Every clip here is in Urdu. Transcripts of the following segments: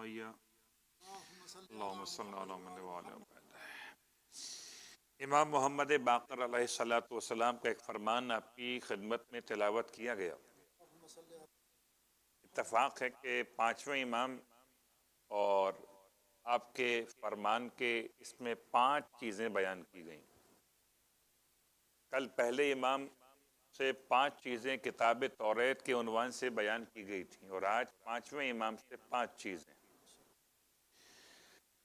ویا اللہم صلی اللہ علیہ وآلہ وآلہ۔ امام محمد باقر علیہ الصلوۃ والسلام کا ایک فرمان آپ کی خدمت میں تلاوت کیا گیا۔ اتفاق ہے کہ پانچویں امام اور آپ کے فرمان کے اس میں 5 چیزیں بیان کی گئیں۔ کل پہلے امام سے 5 چیزیں کتاب توریت کے عنوان سے بیان کی گئی تھیں، اور آج پانچویں امام سے 5 چیزیں۔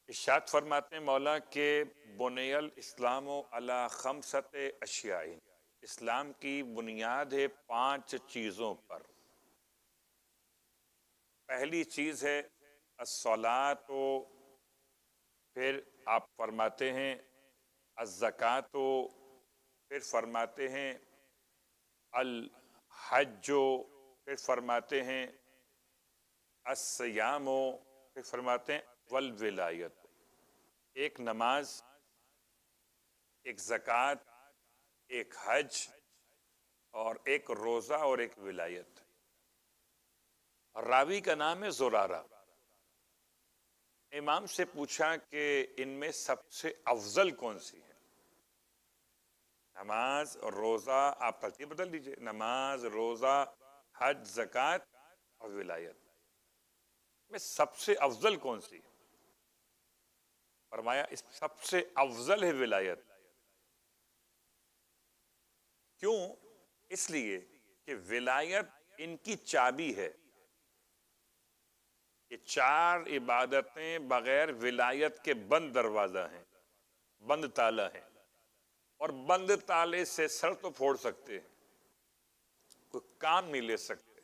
ارشاد فرماتے ہیں مولا کہ بنی الاسلام علی 5 اشیاء، اسلام کی بنیاد ہے 5 چیزوں پر۔ پہلی چیز ہے الصلاۃ، پھر آپ فرماتے ہیں الزکوٰۃ، پھر فرماتے ہیں الحج، پھر فرماتے ہیں الصیام، پھر فرماتے ہیں والولایت۔ ایک نماز، ایک زکوٰۃ، ایک حج، اور ایک روزہ، اور ایک ولایت۔ راوی کا نام ہے زرارہ۔ امام سے پوچھا کہ ان میں سب سے افضل کون سی ہے؟ نماز اور روزہ، آپ ترتیب بدل دیجئے، نماز، روزہ، حج، زکوٰۃ اور ولایت میں سب سے افضل کون سی ہے؟ فرمایا اس سب سے افضل ہے ولایت۔ کیوں؟ اس لیے کہ ولایت ان کی چابی ہے۔ یہ 4 عبادتیں بغیر ولایت کے بند دروازہ ہیں، بند تالا ہیں، اور بند تالے سے سر تو پھوڑ سکتے ہیں، کوئی کام نہیں لے سکتے،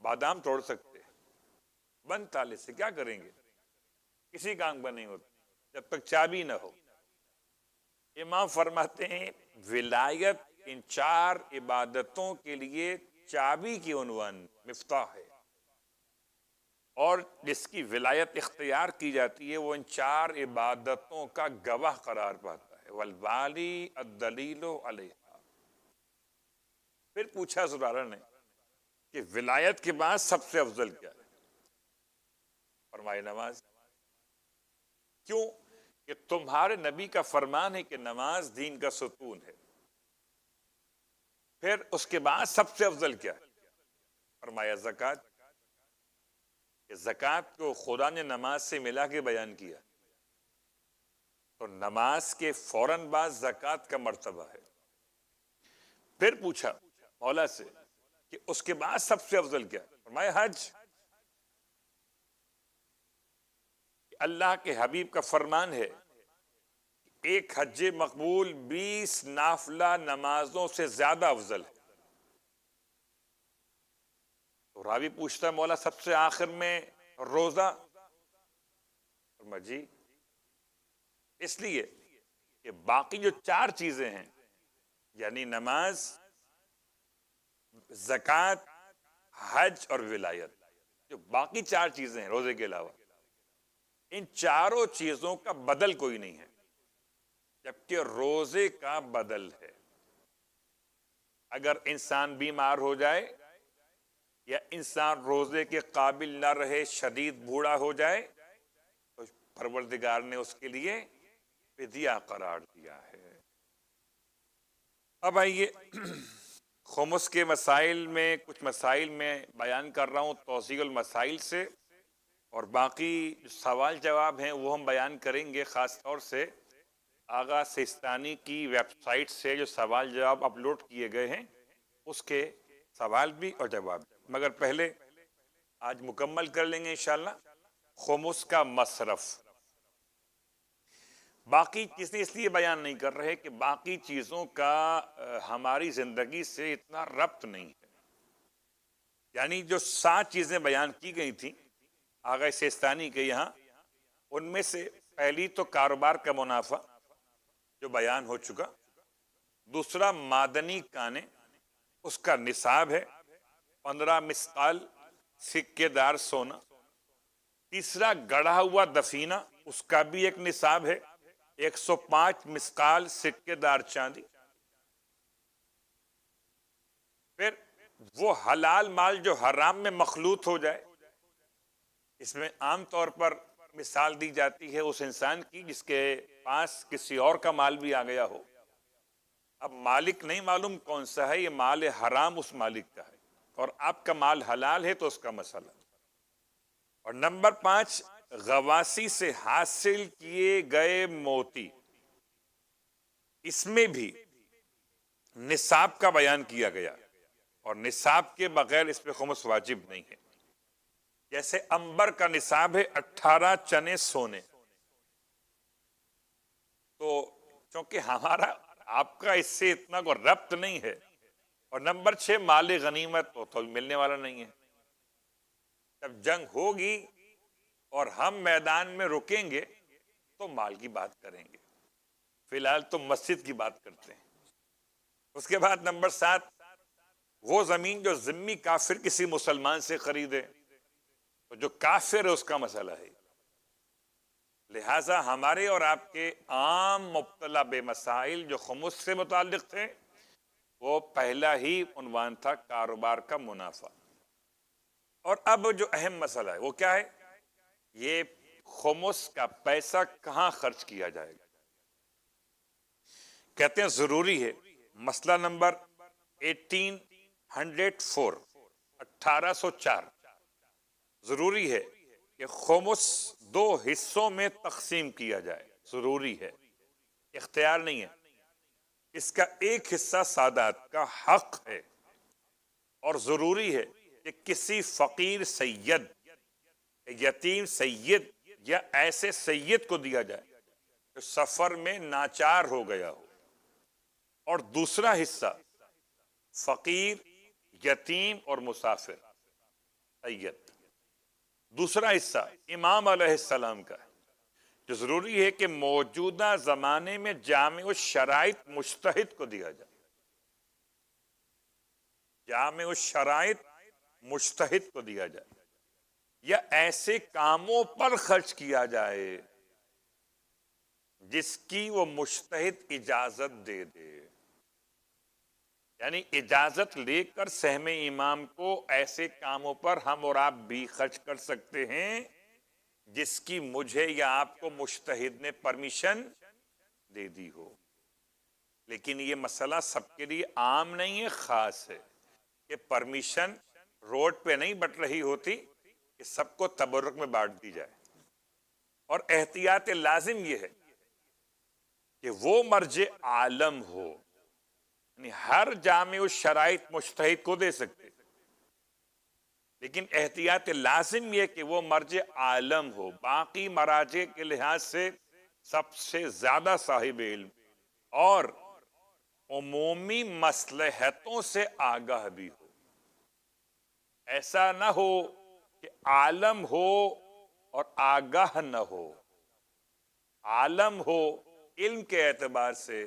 بادام توڑ سکتے ہیں، بند تالے سے کیا کریں گے؟ کسی کام کا نہیں ہوتا جب تک چابی نہ ہو۔ امام فرماتے ہیں ولایت ان 4 عبادتوں کے لیے چابی کی عنوان، مفتاح ہے، اور جس کی ولایت اختیار کی جاتی ہے وہ ان 4 عبادتوں کا گواہ قرار پاتا ہے۔ والوالی الدلیل علیہا۔ پھر پوچھا زرارہ نے کہ ولایت کے بعد سب سے افضل کیا ہے؟ فرمائے نماز۔ کیوں؟ کہ تمہارے نبی کا فرمان ہے کہ نماز دین کا ستون ہے۔ پھر اس کے بعد سب سے افضل کیا ہے؟ فرمایا زکوٰۃ، کہ زکوٰۃ کو خدا نے نماز سے ملا کے بیان کیا، تو نماز کے فوراً بعد زکوٰۃ کا مرتبہ ہے۔ پھر پوچھا مولا سے کہ اس کے بعد سب سے افضل کیا ہے؟ فرمایا حج۔ اللہ کے حبیب کا فرمان ہے ایک حج مقبول 20 نافلہ نمازوں سے زیادہ افضل ہے۔ تو راوی پوچھتا ہے مولا سب سے آخر میں روزہ؟ فرمایا جی، اس لیے کہ باقی جو 4 چیزیں ہیں، یعنی نماز، زکوٰۃ، حج اور ولایت، جو باقی 4 چیزیں ہیں روزے کے علاوہ، ان 4 چیزوں کا بدل کوئی نہیں ہے، جبکہ روزے کا بدل ہے۔ اگر انسان بیمار ہو جائے یا انسان روزے کے قابل نہ رہے، شدید بوڑھا ہو جائے، تو پروردگار نے اس کے لیے فدیہ قرار دیا ہے۔ اب آئیے خمس کے مسائل میں کچھ مسائل میں بیان کر رہا ہوں توضیح المسائل سے، اور باقی جو سوال جواب ہیں وہ ہم بیان کریں گے، خاص طور سے آغا سیستانی کی ویب سائٹ سے جو سوال جواب اپلوڈ کیے گئے ہیں اس کے سوال بھی اور جواب بھی۔ مگر پہلے آج مکمل کر لیں گے انشاءاللہ خمس کا مصرف۔ باقی چیزیں اس لیے بیان نہیں کر رہے کہ باقی چیزوں کا ہماری زندگی سے اتنا ربط نہیں ہے۔ یعنی جو 7 چیزیں بیان کی گئی تھیں آغا سیستانی کے یہاں، ان میں سے پہلی تو کاروبار کا منافع جو بیان ہو چکا، دوسرا معدنی کانے، اس کا نصاب ہے 15 مثقال سکے دار سونا، تیسرا گڑھا ہوا دفینہ، اس کا بھی ایک نصاب ہے 105 مثقال سکے دار چاندی۔ پھر وہ حلال مال جو حرام میں مخلوط ہو جائے، اس میں عام طور پر مثال دی جاتی ہے اس انسان کی جس کے پاس کسی اور کا مال بھی آ گیا ہو، اب مالک نہیں معلوم کون سا ہے، یہ مال حرام اس مالک کا ہے اور آپ کا مال حلال ہے تو اس کا مسئلہ۔ اور نمبر 5، غواصی سے حاصل کیے گئے موتی، اس میں بھی نصاب کا بیان کیا گیا اور نصاب کے بغیر اس پہ خمس واجب نہیں ہے۔ جیسے عنبر کا نصاب ہے 18 چنے سونے، تو چونکہ ہمارا آپ کا اس سے اتنا کوئی ربط نہیں ہے، اور نمبر 6 مال غنیمت تو ملنے والا نہیں ہے۔ جب جنگ ہوگی اور ہم میدان میں رکیں گے تو مال کی بات کریں گے، فی الحال تو مسجد کی بات کرتے ہیں۔ اس کے بعد نمبر 7، وہ زمین جو ذمی کافر کسی مسلمان سے خریدے، تو جو کافر ہے اس کا مسئلہ ہے۔ لہٰذا ہمارے اور آپ کے عام مبتلا بے مسائل جو خمس سے متعلق تھے، وہ پہلا ہی عنوان تھا کاروبار کا منافع۔ اور اب جو اہم مسئلہ ہے وہ کیا ہے؟ یہ خمس کا پیسہ کہاں خرچ کیا جائے گا؟ کہتے ہیں ضروری ہے، مسئلہ نمبر 1804 1804، ضروری ہے کہ خمس 2 حصوں میں تقسیم کیا جائے، ضروری ہے، اختیار نہیں ہے۔ اس کا ایک حصہ سادات کا حق ہے، اور ضروری ہے کہ کسی فقیر سید، یتیم سید یا ایسے سید کو دیا جائے جو سفر میں ناچار ہو گیا ہو۔ اور دوسرا حصہ فقیر، یتیم اور مسافر سید، دوسرا حصہ امام علیہ السلام کا ہے، جو ضروری ہے کہ موجودہ زمانے میں جامع الشرائط مجتہد کو دیا جائے، جامع الشرائط مجتہد کو دیا جائے، یا ایسے کاموں پر خرچ کیا جائے جس کی وہ مجتہد اجازت دے دے، یعنی اجازت لے کر سہم امام کو ایسے کاموں پر ہم اور آپ بھی خرچ کر سکتے ہیں جس کی مجھے یا آپ کو مجتہد نے پرمیشن دے دی ہو۔ لیکن یہ مسئلہ سب کے لیے عام نہیں ہے، خاص ہے کہ پرمیشن روڈ پہ نہیں بٹ رہی ہوتی کہ سب کو تبرک میں بانٹ دی جائے۔ اور احتیاط لازم یہ ہے کہ وہ مرجع عالم ہو، یعنی ہر جامع الشرائط مجتہد کو دے سکتے، لیکن احتیاط لازم یہ کہ وہ مرجع عالم ہو، باقی مراجع کے لحاظ سے سب سے زیادہ صاحب علم اور عمومی مصلحتوں سے آگاہ بھی ہو۔ ایسا نہ ہو کہ عالم ہو اور آگاہ نہ ہو، عالم ہو علم کے اعتبار سے،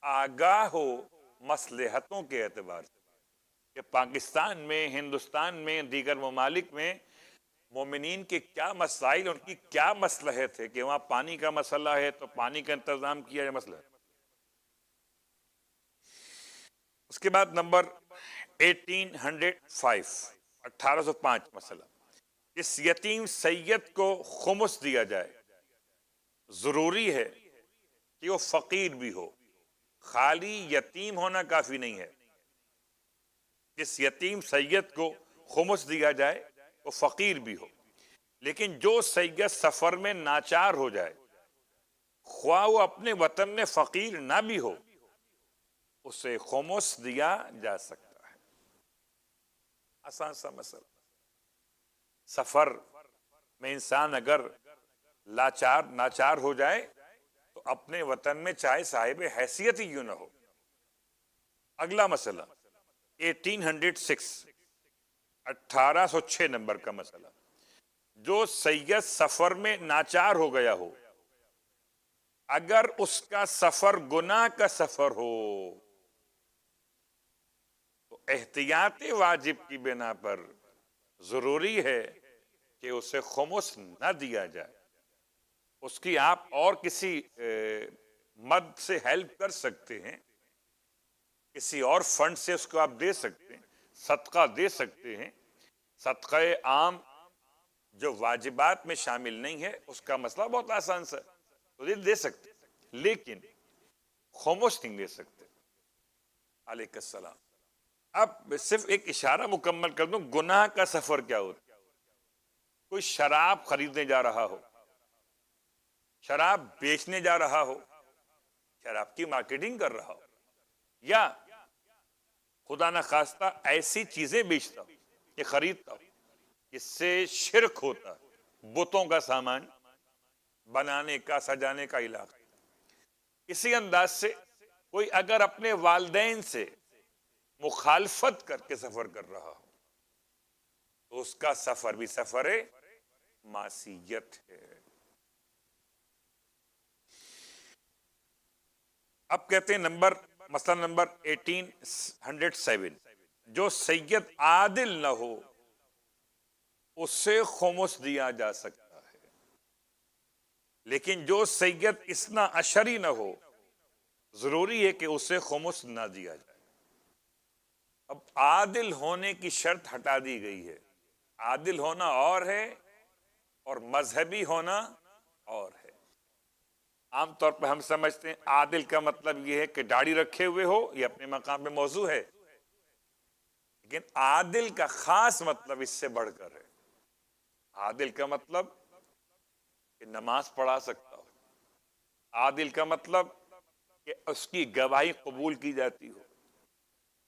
آگاہ ہو مصلحتوں کے اعتبار سے، کہ پاکستان میں، ہندوستان میں، دیگر ممالک میں مومنین کے کیا مسائل، ان کی کیا مصلحت ہے، کہ وہاں پانی کا مسئلہ ہے تو پانی کا انتظام کیا جائے، مسئلہ ہے۔ اس کے بعد نمبر 1805 1805 مسئلہ، اس یتیم سید کو خمس دیا جائے، ضروری ہے کہ وہ فقیر بھی ہو، خالی یتیم ہونا کافی نہیں ہے۔ جس یتیم سید کو خمس دیا جائے وہ فقیر بھی ہو، لیکن جو سید سفر میں ناچار ہو جائے، خواہ وہ اپنے وطن میں فقیر نہ بھی ہو، اسے خمس دیا جا سکتا ہے۔ آسان سا مسئلہ۔ سفر میں انسان اگر ناچار ہو جائے تو اپنے وطن میں چاہے صاحب حیثیت ہی کیوں نہ ہو۔ اگلا مسئلہ 1806 1806 نمبر کا مسئلہ، جو سید سفر میں ناچار ہو گیا ہو، اگر اس کا سفر گناہ کا سفر ہو تو احتیاط واجب کی بنا پر ضروری ہے کہ اسے خمس نہ دیا جائے، اس کی آپ اور کسی مد سے ہیلپ کر سکتے ہیں، کسی اور فنڈ سے اس کو آپ دے سکتے ہیں، صدقہ دے سکتے ہیں۔ صدقہ عام جو واجبات میں شامل نہیں ہے اس کا مسئلہ بہت آسان سا، تو یہ دے سکتے، لیکن خمس نہیں دے سکتے۔ علیہ السلام۔ اب صرف ایک اشارہ مکمل کر دوں، گناہ کا سفر کیا ہوتا ہے؟ کوئی شراب خریدنے جا رہا ہو، شراب بیچنے جا رہا ہو، شراب کی مارکیٹنگ کر رہا ہو، یا خدا نخواستہ ایسی چیزیں بیچتا ہو یا خریدتا ہو جس سے شرک ہوتا ہے، بتوں کا سامان بنانے کا، سجانے کا علاقہ۔ اسی انداز سے کوئی اگر اپنے والدین سے مخالفت کر کے سفر کر رہا ہو تو اس کا سفر بھی سفر معصیت ہے۔ اب کہتے ہیں مسئلہ نمبر 1807، جو سید عادل نہ ہو اس سے خمس دیا جا سکتا ہے، لیکن جو سید اثنا عشری نہ ہو ضروری ہے کہ اسے خمس نہ دیا جائے۔ اب عادل ہونے کی شرط ہٹا دی گئی ہے، عادل ہونا اور ہے اور مذہبی ہونا اور ہے۔ عام طور پہ ہم سمجھتے ہیں عادل کا مطلب یہ ہے کہ داڑھی رکھے ہوئے ہو، یہ اپنے مقام پہ موضوع ہے، لیکن عادل کا خاص مطلب اس سے بڑھ کر ہے۔ عادل کا مطلب کہ نماز پڑھا سکتا ہو، عادل کا مطلب کہ اس کی گواہی قبول کی جاتی ہو۔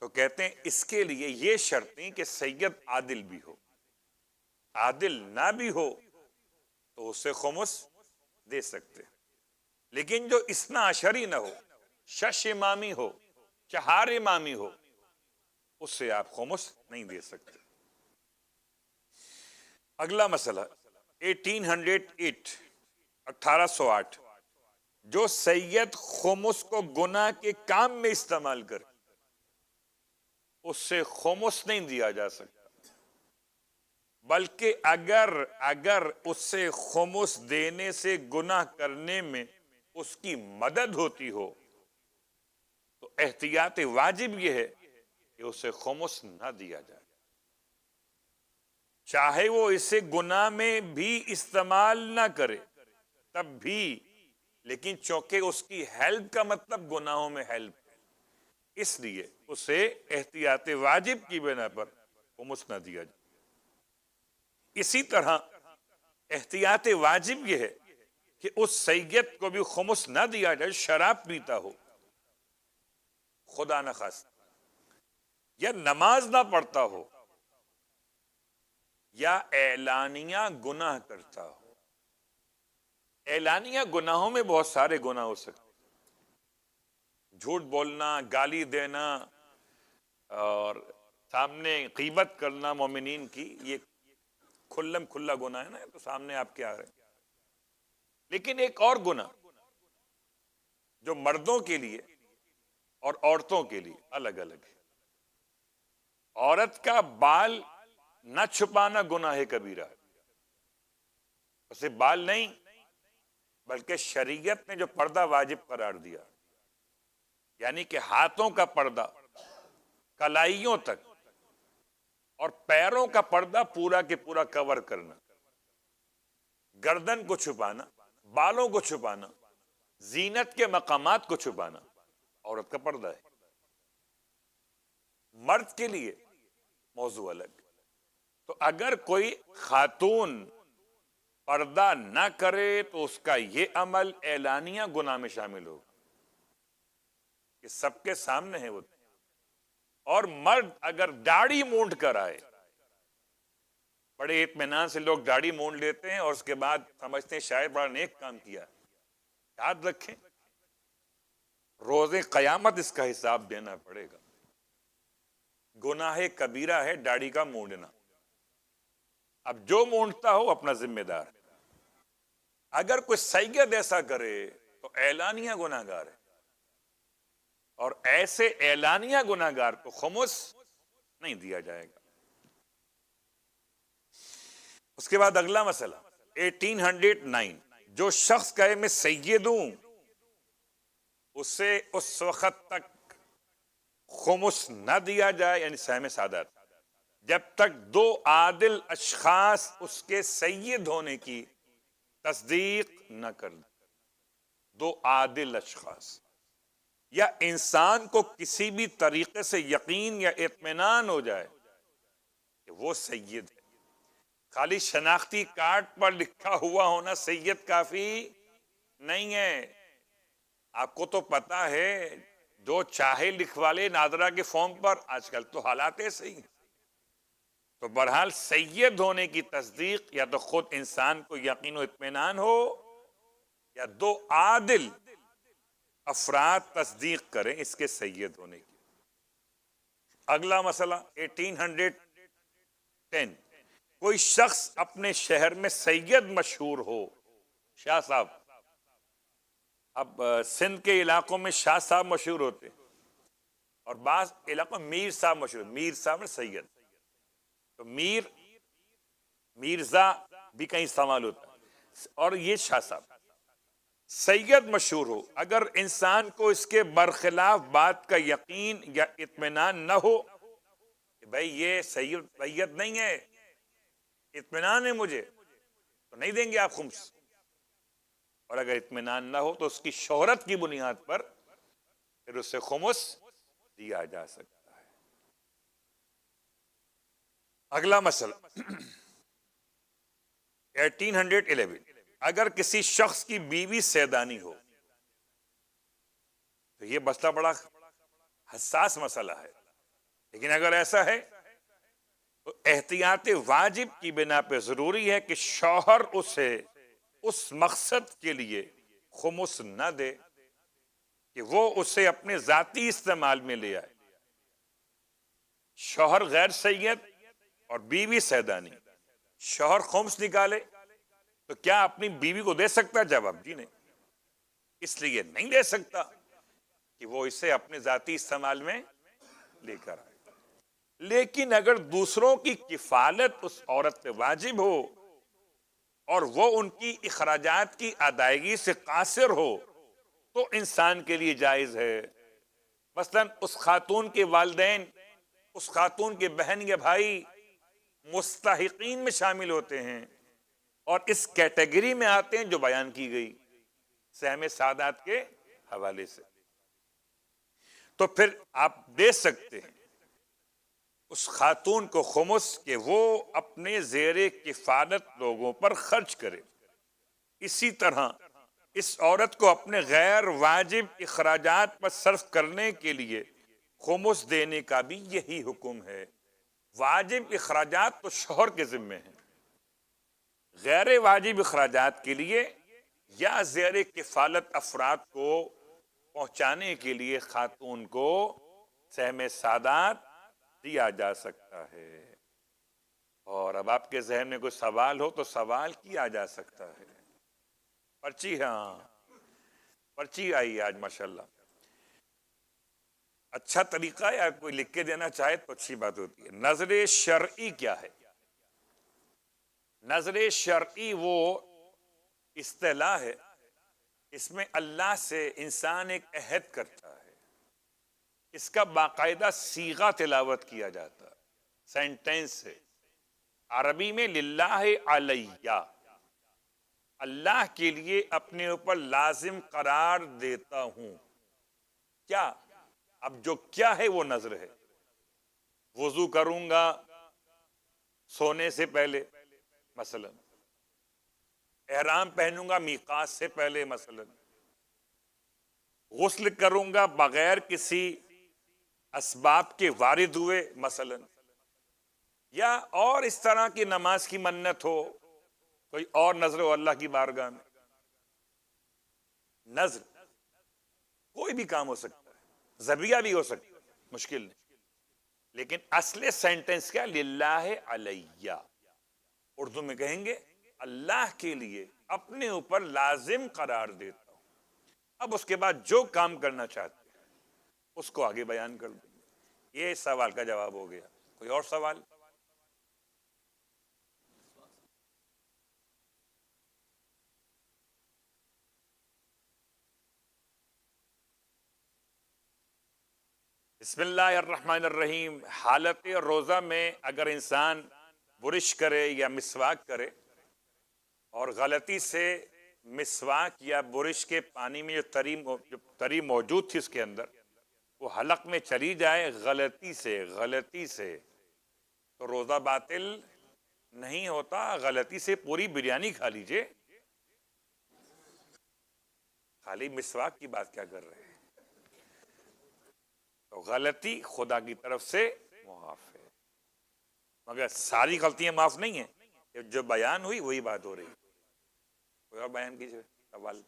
تو کہتے ہیں اس کے لیے یہ شرطیں کہ سید عادل بھی ہو، عادل نہ بھی ہو تو اسے خمس دے سکتے، لیکن جو اثنا عشری نہ ہو، شش امامی ہو، چہار امامی ہو، اس سے آپ خمس نہیں دے سکتے۔ اگلا مسئلہ 1808، جو سید خمس کو گناہ کے کام میں استعمال کرے اس سے خمس نہیں دیا جا سکتا، بلکہ اگر اس سے خمس دینے سے گناہ کرنے میں اس کی مدد ہوتی ہو تو احتیاط واجب یہ ہے کہ اسے خمس نہ دیا جائے، چاہے وہ اسے گناہ میں بھی استعمال نہ کرے تب بھی، لیکن چونکہ اس کی ہیلپ کا مطلب گناہوں میں ہیلپ ہے، اس لیے اسے احتیاط واجب کی بنا پر خمس نہ دیا جائے۔ اسی طرح احتیاط واجب یہ ہے کہ اس سید کو بھی خمس نہ دیا جائے شراب پیتا ہو، خدا نخواستہ، یا نماز نہ پڑھتا ہو، یا اعلانیہ گناہ کرتا ہو۔ اعلانیہ گناہوں میں بہت سارے گناہ ہو سکتے، جھوٹ بولنا، گالی دینا، اور سامنے غیبت کرنا مومنین کی، یہ کھلم کھلا گناہ ہے نا، تو سامنے آپ کے آ رہے ہیں۔ لیکن ایک اور گناہ جو مردوں کے لیے اور عورتوں کے لیے الگ الگ ہے، عورت کا بال نہ چھپانا گناہ کبیرہ ہے، اسے بال نہیں بلکہ شریعت نے جو پردہ واجب قرار دیا، یعنی کہ ہاتھوں کا پردہ کلائیوں تک اور پیروں کا پردہ پورا کے پورا کور کرنا، گردن کو چھپانا، بالوں کو چھپانا، زینت کے مقامات کو چھپانا عورت کا پردہ ہے۔ مرد کے لیے موضوع الگ۔ تو اگر کوئی خاتون پردہ نہ کرے تو اس کا یہ عمل اعلانیہ گناہ میں شامل ہوگا کہ سب کے سامنے ہے وہ۔ اور مرد اگر داڑھی مونڈ کر آئے، بڑے اطمینان سے لوگ داڑھی مونڈ لیتے ہیں اور اس کے بعد سمجھتے ہیں شاید بڑا نیک کام کیا، یاد رکھیں روز قیامت اس کا حساب دینا پڑے گا۔ گناہ کبیرہ ہے داڑھی کا مونڈنا، اب جو مونڈتا ہو اپنا ذمہ دار ہے۔ اگر کوئی سید ایسا کرے تو اعلانیہ گناہ گار ہے، اور ایسے اعلانیہ گناہ گار کو خمس نہیں دیا جائے گا۔ اس کے بعد اگلا مسئلہ 1809، جو شخص کہے میں سید ہوں اسے اس وقت تک خمس نہ دیا جائے، یعنی سہم سعادت، جب تک دو عادل اشخاص اس کے سید ہونے کی تصدیق نہ کر دیں. دو عادل اشخاص یا انسان کو کسی بھی طریقے سے یقین یا اطمینان ہو جائے کہ وہ سید ہے. خالی شناختی کارڈ پر لکھا ہوا ہونا سید کافی نہیں ہے. آپ کو تو پتا ہے جو چاہے لکھوا لے نادرا کے فارم پر، آج کل تو حالات ایسے ہی ہیں. تو بہرحال سید ہونے کی تصدیق یا تو خود انسان کو یقین و اطمینان ہو یا دو عادل افراد تصدیق کریں اس کے سید ہونے کی. اگلا مسئلہ 1810. کوئی شخص اپنے شہر میں سید مشہور ہو. شاہ صاحب، اب سندھ کے علاقوں میں شاہ صاحب مشہور ہوتے ہیں اور بعض علاقوں میں میر صاحب مشہور. میر صاحب میں سید، تو میرزا بھی کہیں استعمال ہوتا ہے، اور یہ شاہ صاحب. سید مشہور ہو، اگر انسان کو اس کے برخلاف بات کا یقین یا اطمینان نہ ہو کہ بھائی یہ سید نہیں ہے، اطمینان ہے مجھے، تو نہیں دیں گے آپ خمس. اور اگر اطمینان نہ ہو تو اس کی شہرت کی بنیاد پر پھر اسے خمس دیا جا سکتا ہے. اگلا مسئلہ 1811. اگر کسی شخص کی بیوی سیدانی ہو، تو یہ مسئلہ بڑا حساس مسئلہ ہے، لیکن اگر ایسا ہے تو احتیاط واجب کی بنا پہ ضروری ہے کہ شوہر اسے اس مقصد کے لیے خمس نہ دے کہ وہ اسے اپنے ذاتی استعمال میں لے آئے. شوہر غیر سید اور بیوی سیدانی، شوہر خمس نکالے تو کیا اپنی بیوی کو دے سکتا؟ جواب جی نہیں. اس لیے نہیں دے سکتا کہ وہ اسے اپنے ذاتی استعمال میں لے کر آئے. لیکن اگر دوسروں کی کفالت اس عورت پہ واجب ہو اور وہ ان کی اخراجات کی ادائیگی سے قاصر ہو تو انسان کے لیے جائز ہے. مثلا اس خاتون کے والدین، اس خاتون کے بہن یا بھائی مستحقین میں شامل ہوتے ہیں اور اس کیٹیگری میں آتے ہیں جو بیان کی گئی سہم سعادات کے حوالے سے، تو پھر آپ دے سکتے ہیں اس خاتون کو خمس کہ وہ اپنے زیر کفالت لوگوں پر خرچ کرے. اسی طرح اس عورت کو اپنے غیر واجب اخراجات پر صرف کرنے کے لیے خمس دینے کا بھی یہی حکم ہے. واجب اخراجات تو شوہر کے ذمے ہیں، غیر واجب اخراجات کے لیے یا زیر کفالت افراد کو پہنچانے کے لیے خاتون کو سہم سعادات دیا جا سکتا ہے. اور اب آپ کے ذہن میں کوئی سوال ہو تو سوال کیا جا سکتا ہے. پرچی، ہاں پرچی آئی آج ماشاءاللہ. اچھا طریقہ ہے، یا کوئی لکھ کے دینا چاہے تو اچھی بات ہوتی ہے. نظر شرعی کیا ہے؟ نظر شرعی وہ اصطلاح ہے، اس میں اللہ سے انسان ایک عہد کرتا ہے، اس کا باقاعدہ صیغہ تلاوت کیا جاتا ہے، سینٹینس ہے. عربی میں للہ علیہ، اللہ کے لیے اپنے اوپر لازم قرار دیتا ہوں. کیا؟ اب جو کیا ہے وہ نظر ہے. وضو کروں گا سونے سے پہلے مثلا، احرام پہنوں گا میقات سے پہلے مثلا، غسل کروں گا بغیر کسی اسباب کے وارد ہوئے مثلا، یا اور اس طرح کی نماز کی منت ہو، کوئی اور نظر ہو اللہ کی بارگاہ میں. نظر کوئی بھی کام ہو سکتا ہے، ذبیحہ بھی ہو سکتا ہے، مشکل نہیں. لیکن اصل سینٹنس کیا؟ للہ علیہ. اردو میں کہیں گے اللہ کے لیے اپنے اوپر لازم قرار دیتا ہوں. اب اس کے بعد جو کام کرنا چاہتے ہیں اس کو آگے بیان کر دیں. یہ سوال کا جواب ہو گیا. کوئی اور سوال؟ بسم اللہ الرحمن الرحیم. حالت روزہ میں اگر انسان برش کرے یا مسواک کرے اور غلطی سے مسواک یا برش کے پانی میں جو تری موجود تھی اس کے اندر وہ حلق میں چلی جائے غلطی سے تو روزہ باطل نہیں ہوتا. غلطی سے پوری بریانی کھا لیجئے, خالی مسواک کی بات کیا کر رہے ہیں؟ تو غلطی خدا کی طرف سے معاف ہے, مگر ساری غلطیاں معاف نہیں ہیں. جو بیان ہوئی وہی بات ہو رہی. کوئی اور بیان کیجئے سوال.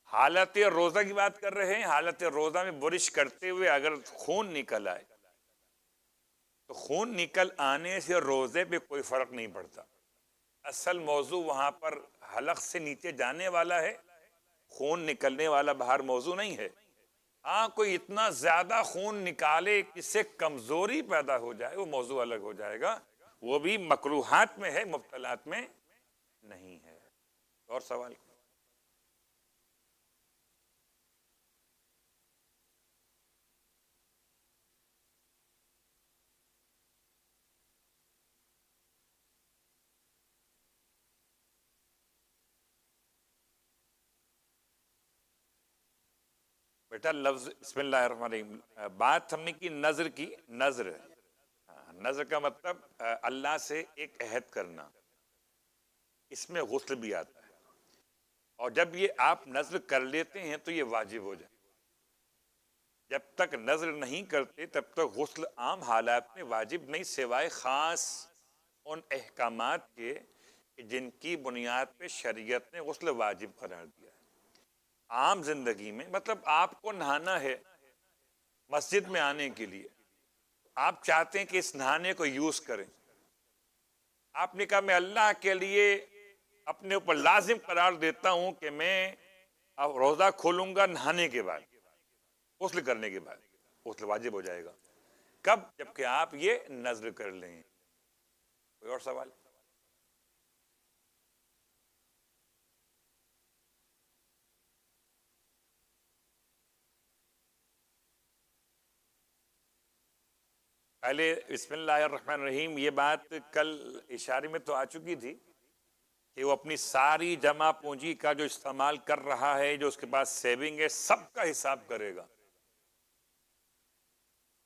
حالت روزہ کی بات کر رہے ہیں. حالت روزہ میں برش کرتے ہوئے اگر خون نکل آئے تو خون نکل آنے سے روزے پہ کوئی فرق نہیں پڑتا. اصل موضوع وہاں پر حلق سے نیچے جانے والا ہے, خون نکلنے والا باہر موضوع نہیں ہے. ہاں کوئی اتنا زیادہ خون نکالے کس سے کمزوری پیدا ہو جائے وہ موضوع الگ ہو جائے گا, وہ بھی مکروہات میں ہے, مبتلات میں نہیں ہے. اور سوال. بیٹا لفظ بسم اللہ الرحمن الرحیم, بات ہم نے کی نظر کی. نظر کا مطلب اللہ سے ایک عہد کرنا, اس میں غسل بھی آتا ہے. اور جب یہ آپ نظر کر لیتے ہیں تو یہ واجب ہو جائے. جب تک نظر نہیں کرتے تب تک غسل عام حالات میں واجب نہیں, سوائے خاص ان احکامات کے جن کی بنیاد پہ شریعت نے غسل واجب قرار دیا ہے. عام زندگی میں مطلب آپ کو نہانا ہے مسجد میں آنے کے لیے, آپ چاہتے ہیں کہ اس نہانے کو یوز کریں. آپ نے کہا میں اللہ کے لیے اپنے اوپر لازم قرار دیتا ہوں کہ میں اب روزہ کھولوں گا نہانے کے بعد, غسل کرنے کے بعد. غسل واجب ہو جائے گا. کب؟ جبکہ آپ یہ نظر کر لیں. کوئی اور سوال؟ پہلے بسم اللہ الرحمن الرحیم, یہ بات کل اشارے میں تو آ چکی تھی کہ وہ اپنی ساری جمع پونجی کا جو استعمال کر رہا ہے, جو اس کے پاس سیونگ ہے, سب کا حساب کرے گا.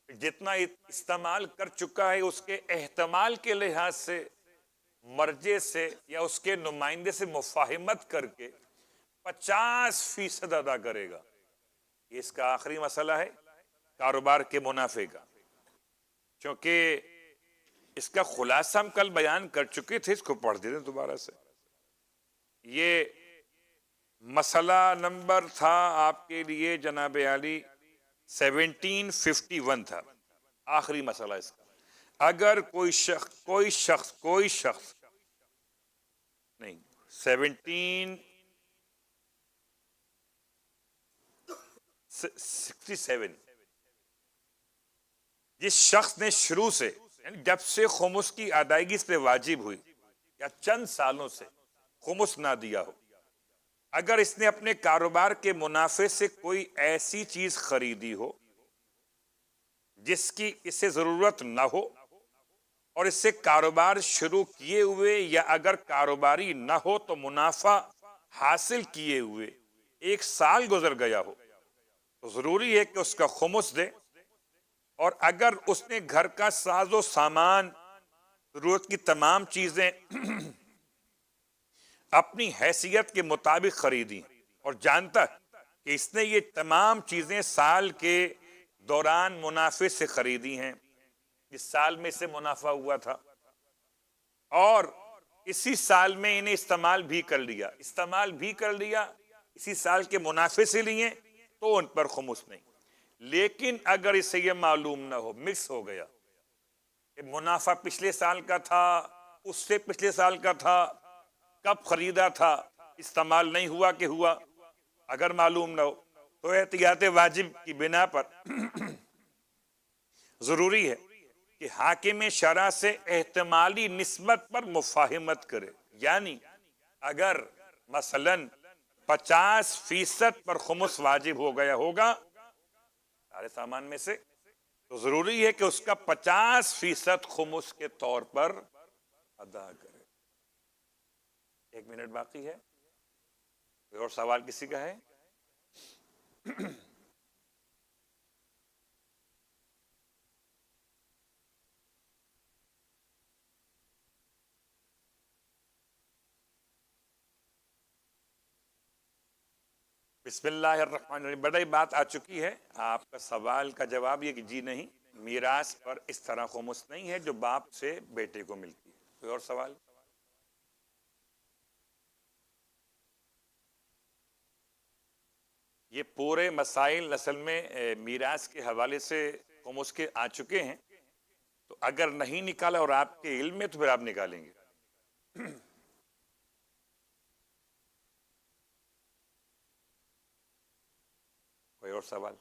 جتنا استعمال کر چکا ہے اس کے احتمال کے لحاظ سے مرجے سے یا اس کے نمائندے سے مفاہمت کر کے 50% ادا کرے گا. یہ اس کا آخری مسئلہ ہے کاروبار کے منافع کا, چونکہ اس کا خلاصہ ہم کل بیان کر چکے تھے. اس کو پڑھ دیتے ہیں دوبارہ سے. یہ مسئلہ نمبر تھا آپ کے لیے جناب عالی 1751 تھا, آخری مسئلہ اس کا. اگر کوئی شخص نہیں 1767 جس شخص نے شروع سے یعنی جب سے خمس کی ادائیگی اس پہ واجب ہوئی یا چند سالوں سے خمس نہ دیا ہو, اگر اس نے اپنے کاروبار کے منافع سے کوئی ایسی چیز خریدی ہو جس کی اسے ضرورت نہ ہو اور اس سے کاروبار شروع کیے ہوئے یا اگر کاروباری نہ ہو تو منافع حاصل کیے ہوئے 1 سال گزر گیا ہو, تو ضروری ہے کہ اس کا خمس دے. اور اگر اس نے گھر کا ساز و سامان, ضرورت کی تمام چیزیں اپنی حیثیت کے مطابق خریدی اور جانتا کہ اس نے یہ تمام چیزیں سال کے دوران منافع سے خریدی ہیں, اس سال میں سے منافع ہوا تھا اور اسی سال میں انہیں استعمال بھی کر لیا اسی سال کے منافع سے لیے, تو ان پر خمس نہیں. لیکن اگر اسے یہ معلوم نہ ہو, مکس ہو گیا کہ منافع پچھلے سال کا تھا, اس سے پچھلے سال کا تھا, کب خریدا تھا, استعمال نہیں ہوا کہ ہوا, اگر معلوم نہ ہو تو احتیاط واجب کی بنا پر ضروری ہے کہ حاکم شرع سے احتمالی نسبت پر مفاہمت کرے. یعنی اگر مثلا 50% پر خمس واجب ہو گیا ہوگا سارے سامان میں سے، تو ضروری ہے کہ اس کا 50% خمس کے طور پر ادا کرے۔ 1 منٹ باقی ہے، کوئی اور سوال کسی کا ہے؟ بسم اللہ الرحمن الرحیم۔ بڑی بات آ چکی ہے، آپ کا سوال کا جواب یہ کہ جی نہیں، میراث پر اس طرح خمس نہیں ہے جو باپ سے بیٹے کو ملتی ہے۔ کوئی اور سوال؟ یہ پورے مسائل اصل میں میراث کے حوالے سے خمس کے آ چکے ہیں، تو اگر نہیں نکالا اور آپ کے علم میں تو پھر آپ نکالیں گے۔ کوئی اور سوال؟